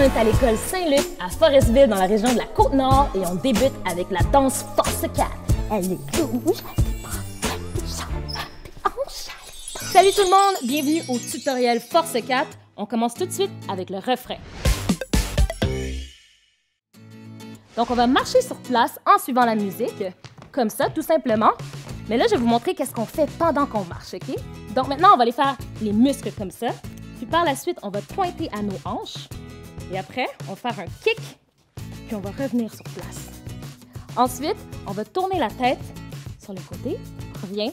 on est à l'école Saint-Luc, à Forestville, dans la région de la Côte-Nord, et on débute avec la danse Force 4. Elle est rouge. Salut tout le monde, bienvenue au tutoriel Force 4. On commence tout de suite avec le refrain. Donc on va marcher sur place en suivant la musique, comme ça, tout simplement. Mais là, je vais vous montrer qu'est-ce qu'on fait pendant qu'on marche, OK? Donc maintenant, on va aller faire les muscles comme ça. Puis par la suite, on va pointer à nos hanches. Et après, on va faire un kick, puis on va revenir sur place. Ensuite, on va tourner la tête sur le côté. On revient.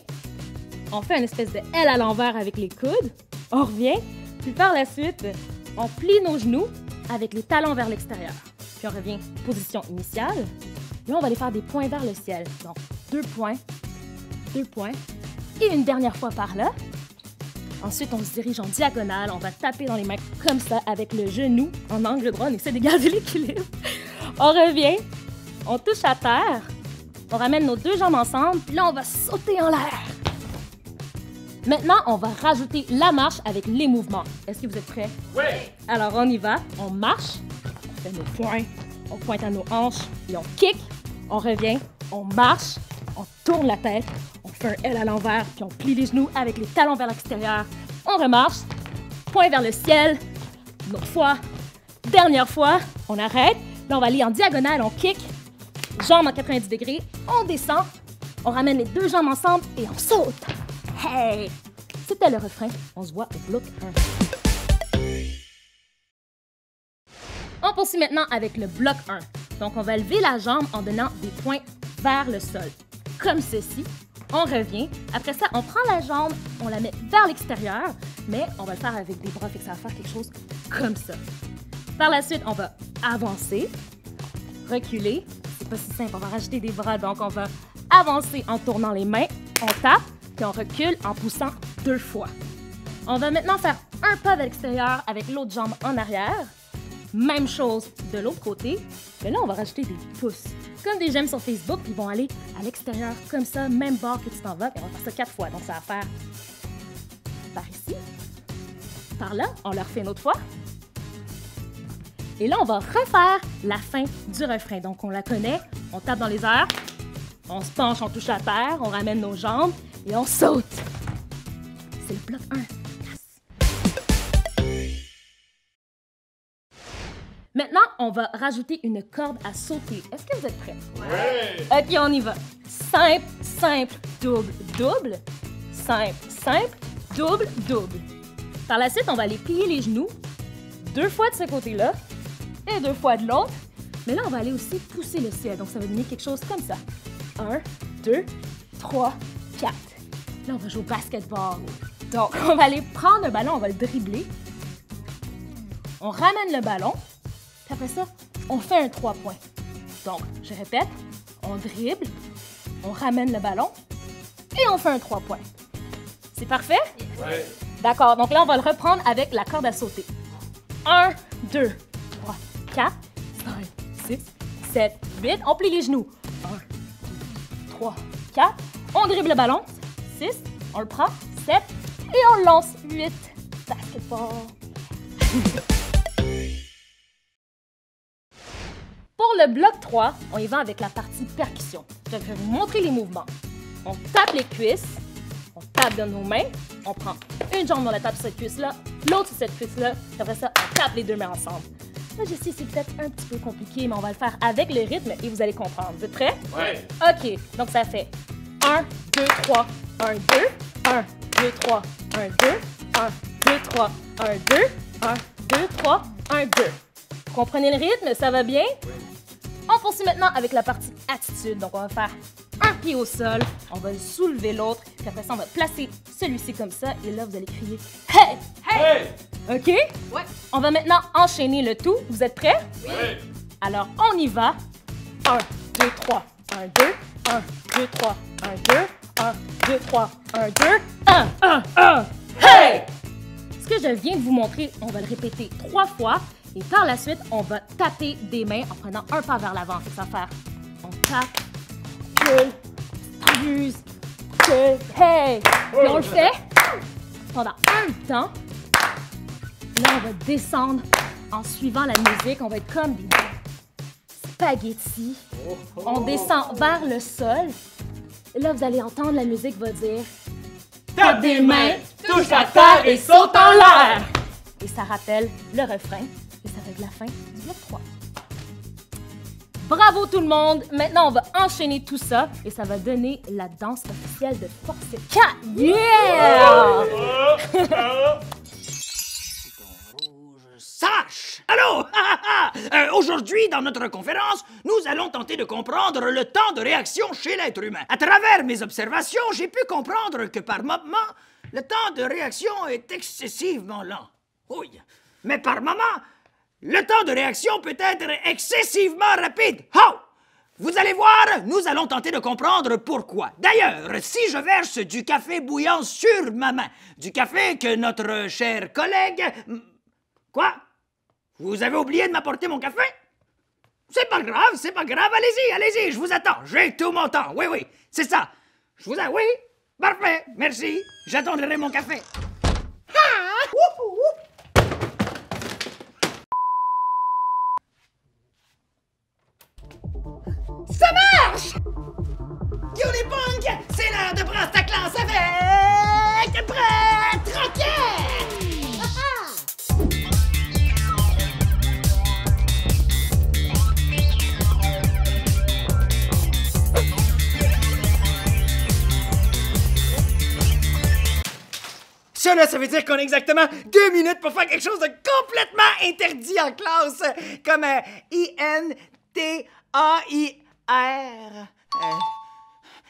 On fait une espèce de L à l'envers avec les coudes. On revient. Puis par la suite, on plie nos genoux avec les talons vers l'extérieur. Puis on revient position initiale. Là, on va aller faire des points vers le ciel. Donc, 2 points. Et une dernière fois par là. Ensuite, on se dirige en diagonale. On va taper dans les mains comme ça avec le genou en angle droit. On essaie de garder l'équilibre. On revient. On touche à terre. On ramène nos 2 jambes ensemble. Puis là, on va sauter en l'air. Maintenant, on va rajouter la marche avec les mouvements. Est-ce que vous êtes prêts? Oui! Alors, on y va. On marche. On fait nos points. On pointe à nos hanches. Puis on kick. On revient. On marche. On tourne la tête. On fait un L à l'envers. Puis on plie les genoux avec les talons vers l'extérieur. On remarche. Point vers le ciel. Une autre fois. Dernière fois. On arrête. Là, on va aller en diagonale. On kick. Jambes en 90 degrés. On descend. On ramène les 2 jambes ensemble et on saute. Hey! C'était le refrain. On se voit au bloc 1. On poursuit maintenant avec le bloc 1. Donc, on va lever la jambe en donnant des points vers le sol. Comme ceci. On revient. Après ça, on prend la jambe, on la met vers l'extérieur, mais on va le faire avec des bras, fait que ça va faire quelque chose comme ça. Par la suite, on va avancer, reculer. C'est pas si simple, on va rajouter des bras, donc on va avancer en tournant les mains, on tape, puis on recule en poussant 2 fois. On va maintenant faire un pas vers l'extérieur avec l'autre jambe en arrière. Même chose de l'autre côté, mais là, on va rajouter des pouces. Comme des j'aime sur Facebook, puis ils vont aller à l'extérieur comme ça, même bord que tu t'en vas, puis on va faire ça 4 fois. Donc, ça va faire par ici, par là, on le refait une autre fois. Et là, on va refaire la fin du refrain. Donc, on la connaît, on tape dans les airs, on se penche, on touche la terre, on ramène nos jambes et on saute. C'est le bloc 1. Maintenant, on va rajouter une corde à sauter. Est-ce que vous êtes prêts? Oui! OK, on y va. Simple, simple, double, double. Simple, simple, double, double. Par la suite, on va aller plier les genoux 2 fois de ce côté-là et 2 fois de l'autre. Mais là, on va aller aussi pousser le ciel. Donc, ça va donner quelque chose comme ça. 1, 2, 3, 4. Là, on va jouer au basketball. Donc, on va aller prendre un ballon, on va le dribbler. On ramène le ballon. Puis après ça, on fait un 3 points. Donc, je répète, on dribble, on ramène le ballon et on fait un 3 points. C'est parfait? Oui. D'accord, donc là, on va le reprendre avec la corde à sauter. 1, 2, 3, 4, 5, 6, 7, 8. On plie les genoux. 1, 2, 3, 4. On dribble le ballon. 6, on le prend. 7 et on le lance. 8. Basketball. Pour le bloc 3, on y va avec la partie percussion. Je vais vous montrer les mouvements. On tape les cuisses, on tape dans nos mains, on prend une jambe, on la tape sur cette cuisse-là, l'autre sur cette cuisse-là, puis après ça, on tape les 2 mains ensemble. Là, je sais, c'est peut-être un petit peu compliqué, mais on va le faire avec le rythme et vous allez comprendre. Vous êtes prêts? Oui! OK, donc ça fait 1, 2, 3, 1, 2, 1, 2, 3, 1, 2, 1, 2, 3, 1, 2, 1, 2, 3, 1, 2. Comprenez le rythme? Ça va bien? Oui. On poursuit maintenant avec la partie attitude. Donc, on va faire un pied au sol, on va soulever l'autre, puis après ça, on va placer celui-ci comme ça, et là, vous allez crier « Hey! Hey! OK? Ouais. On va maintenant enchaîner le tout. Vous êtes prêts? Oui! Alors, on y va. 1, 2, 3, 1, 2, 1, 2, 3, 1, 2, 1, 2, 3, 1, 2, 1, 1. Hey! Ce que je viens de vous montrer, on va le répéter 3 fois. Et par la suite, on va taper des mains en prenant un pas vers l'avant. Ça va faire, on tape, gueule, use, gueule, hey! Puis on le fait pendant un temps. Là, on va descendre en suivant la musique, on va être comme des spaghettis. On descend vers le sol. Et là, vous allez entendre la musique va dire « Tape des mains, touche à terre et saute en l'air! » Et ça rappelle le refrain. Et ça va être la fin du bloc 3. Bravo tout le monde! Maintenant, on va enchaîner tout ça et ça va donner la danse officielle de Force 4. Yeah! Sache! Allô? Aujourd'hui, dans notre conférence, nous allons tenter de comprendre le temps de réaction chez l'être humain. À travers mes observations, j'ai pu comprendre que par moment, le temps de réaction est excessivement lent. Oui, mais par moment, le temps de réaction peut être excessivement rapide. Oh! Vous allez voir, nous allons tenter de comprendre pourquoi. D'ailleurs, si je verse du café bouillant sur ma main, du café que notre cher collègue... Quoi? Vous avez oublié de m'apporter mon café? C'est pas grave, allez-y, allez-y, je vous attends, j'ai tout mon temps, oui, c'est ça. Je vous attends, oui, parfait, merci, j'attendrai mon café. Ça marche! Yo les punks, c'est l'heure de prendre ta classe avec Brett Rocket! Ça veut dire qu'on a exactement 2 minutes pour faire quelque chose de complètement interdit en classe, comme I-N-T-A-I-R.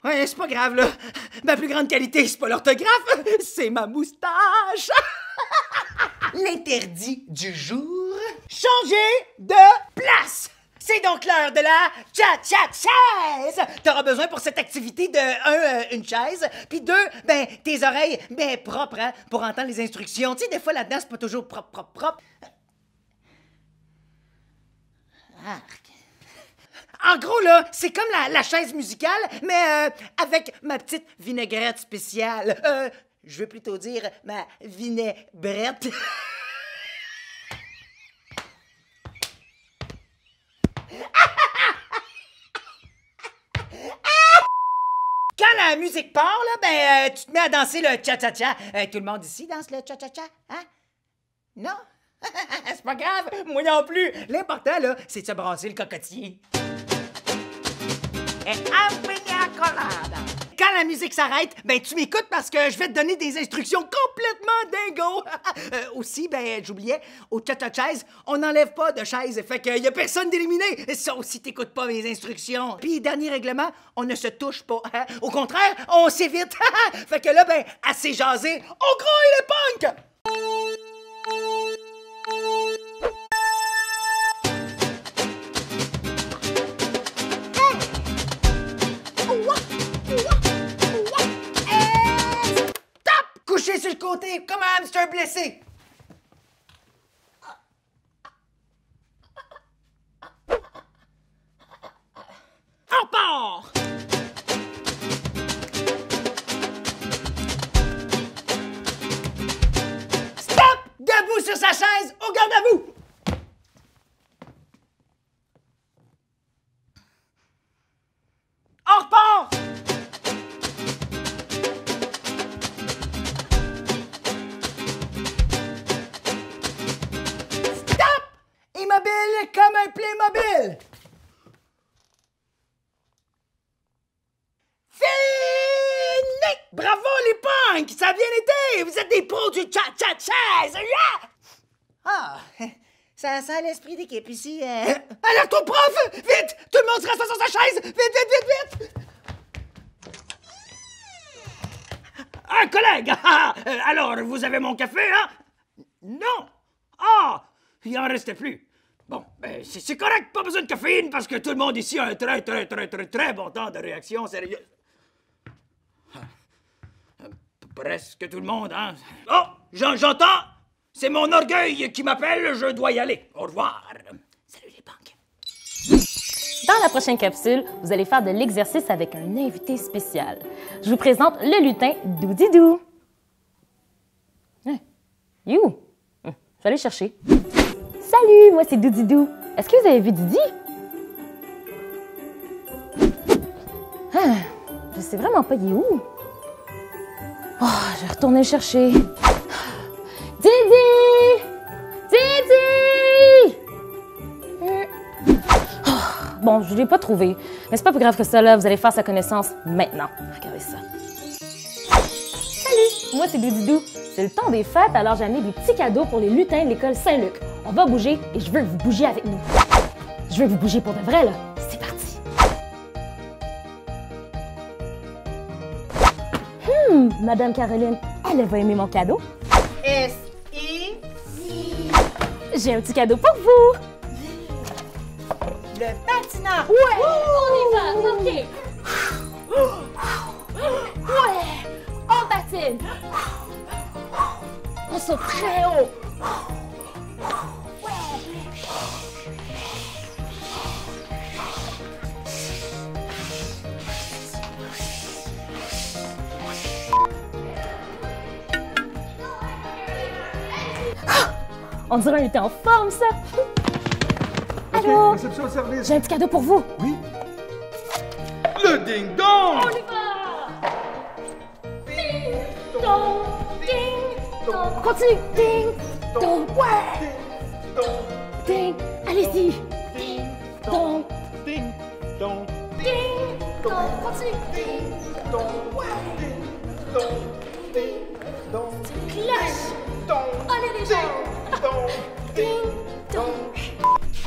Ouais, c'est pas grave, là. Ma plus grande qualité, c'est pas l'orthographe, c'est ma moustache. L'interdit du jour, changer de place. C'est donc l'heure de la cha-cha-chaise! T'auras besoin pour cette activité de, une chaise, puis 2, tes oreilles, propres, hein, pour entendre les instructions. Tu sais, des fois, là-dedans, c'est pas toujours propre. Arc. En gros, là, c'est comme la chaise musicale, mais avec ma petite vinaigrette spéciale. Je veux plutôt dire ma vinaigrette. Quand la musique part, là, tu te mets à danser le cha-cha-cha. Tout le monde ici danse le cha-cha-cha, hein? Non? C'est pas grave, moi non plus. L'important, là, c'est de se brasser le cocotier. Et pina colada. Quand la musique s'arrête, tu m'écoutes parce que je vais te donner des instructions complètement dingo. Aussi, j'oubliais, au cha-cha-chaise, on n'enlève pas de chaise, fait qu'il y a personne d'éliminé. Ça aussi, t'écoutes pas mes instructions. Puis, dernier règlement, on ne se touche pas. Hein? Au contraire, on s'évite. Fait que là, assez jasé, on grouille les punks! Couché sur le côté, comme un hamster blessé. On part! Stop! Debout sur sa chaise, au garde à vous! On repart! Immobile comme un Playmobil! Fini! Bravo les punks! Ça a bien été! Vous êtes des pros du cha-cha-chaise! Yeah! Ah, ça a l'esprit d'équipe ici. Alors ton prof! Vite! Tout le monde se rassoit sur sa chaise! Vite! Un collègue! Alors, vous avez mon café, hein? Non! Ah! Il en restait plus. Bon, c'est correct, pas besoin de caféine parce que tout le monde ici a un très bon temps de réaction sérieuse. Presque tout le monde, hein? Oh, j'entends! C'est mon orgueil qui m'appelle, je dois y aller. Au revoir. Salut les punks. Dans la prochaine capsule, vous allez faire de l'exercice avec un invité spécial. Je vous présente le lutin Doudidou. You! Je vais aller chercher. Salut, moi c'est Doudidou. Est-ce que vous avez vu Didi? Ah, je sais vraiment pas il est où. Oh, je vais retourner le chercher. Didi! Didi! Oh, bon, je l'ai pas trouvé. Mais c'est pas plus grave que ça, là. Vous allez faire sa connaissance maintenant. Regardez ça. Salut! Moi, c'est Doudidou. C'est le temps des fêtes, alors j'ai amené des petits cadeaux pour les lutins de l'école Saint-Luc. On va bouger et je veux que vous bougiez avec nous. Je veux que vous bougiez pour de vrai, là. C'est parti! Madame Caroline, elle va aimer mon cadeau. S-I... J'ai un petit cadeau pour vous. Le patinage. Ouais, on y va, OK. Ouais, on patine. On saute très haut. On dirait qu'on était en forme, ça! Allô? Réception service. J'ai un petit cadeau pour vous! Oui. Le ding-dong! On y va! Ding, dong, ding, dong. Continue! Ding, dong, ouais! Ding, allez-y! Ding, dong, Ding dong. ding, dong. Continue! Ding, dong, ouais! Ding dong. Ding dong. Cloche! Dong. Allez les gens! Dong. Ding, dong!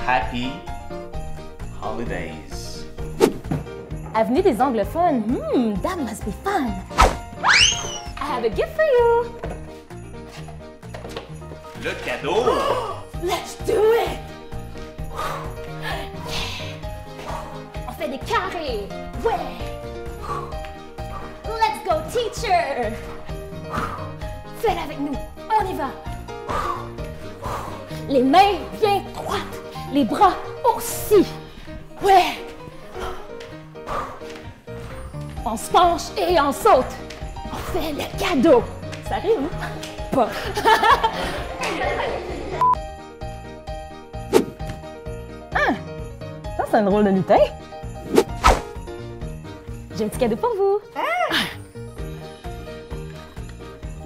Happy holidays. Avenue des anglophones. That must be fun. I have a gift for you. Le cadeau. Let's do it. On fait des carrés. Ouais. Let's go, teacher. Faites avec nous. On y va. Les mains bien droites. Les bras aussi. Ouais. On se penche et on saute. On fait le cadeau. Ça rime, pas. Ah! Ça, c'est un drôle de lutin. J'ai un petit cadeau pour vous.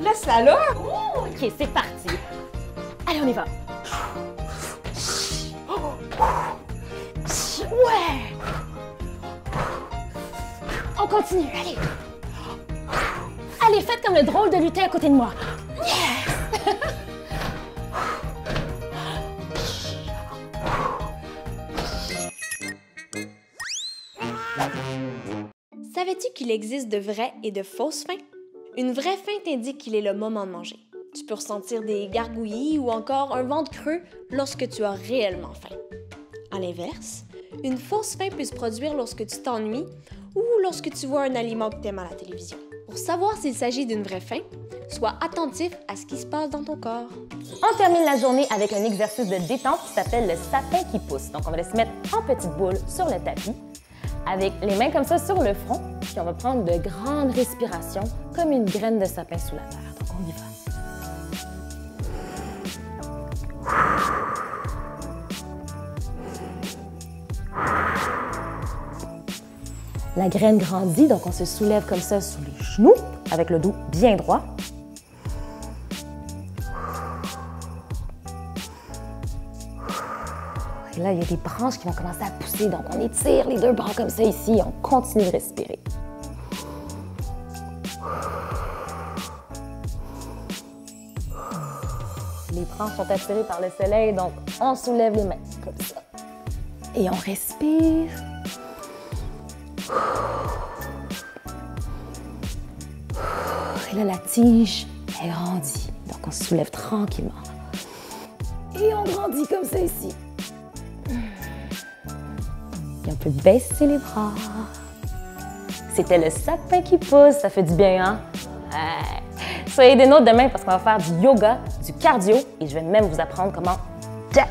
Laisse-la là. OK, c'est parti. Allez, on y va. Ouais! On continue, allez. Allez, faites comme le drôle de lutin à côté de moi. Yes! Savais-tu qu'il existe de vraies et de fausses faims? Une vraie faim t'indique qu'il est le moment de manger. Tu peux ressentir des gargouillis ou encore un ventre creux lorsque tu as réellement faim. À l'inverse, une fausse faim peut se produire lorsque tu t'ennuies ou lorsque tu vois un aliment que tu aimes à la télévision. Pour savoir s'il s'agit d'une vraie faim, sois attentif à ce qui se passe dans ton corps. On termine la journée avec un exercice de détente qui s'appelle le sapin qui pousse. Donc, on va se mettre en petite boule sur le tapis, avec les mains comme ça sur le front, puis on va prendre de grandes respirations, comme une graine de sapin sous la terre. Donc, on y va. La graine grandit, donc on se soulève comme ça sous les genoux, avec le dos bien droit. Et là, il y a des branches qui vont commencer à pousser, donc on étire les deux bras comme ça ici et on continue de respirer. Les branches sont attirées par le soleil, donc on soulève les mains comme ça. Et on respire. Et là, la tige, elle grandit. Donc, on se soulève tranquillement. Et on grandit comme ça ici. Et on peut baisser les bras. C'était le sapin qui pousse. Ça fait du bien, hein? Soyez des nôtres demain parce qu'on va faire du yoga, du cardio et je vais même vous apprendre comment jab.